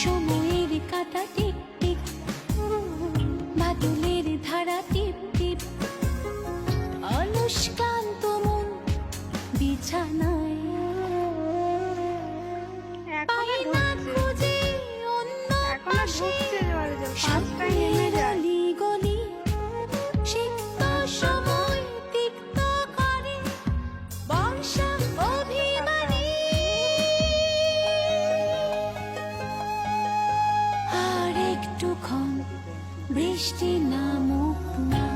সময়ের কাটা টিপ টিপ, বাদলের ধারা টিপ টিপ, অলস ক্লান্ত মন বিছানায়, পাই না খুঁজে অন্য পাশে স্বপ্নের অলিগলি, সিক্ত সময় তিক্ত করে বর্ষা অভিমানী। আর একটুক্ষণ বৃষ্টি নামুক না।